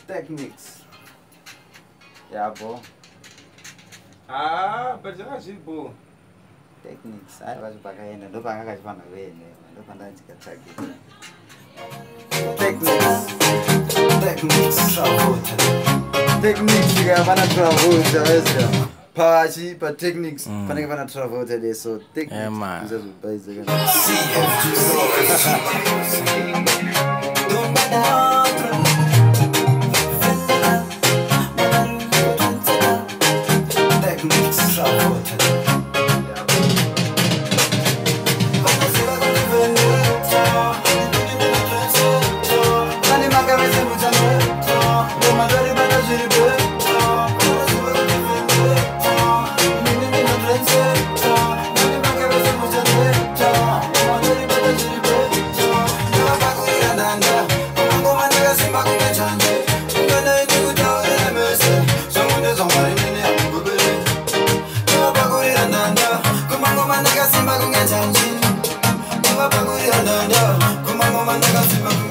Techniques. Yabo. Bajajibbo. Techniques. I was back in the Lubanga one away. Techniques. Techniques. You have travel. Party, but techniques. Panavana travel today, so techniques. Kumangoma nagasimba kunga chanji, kumangoma nagasimba kunga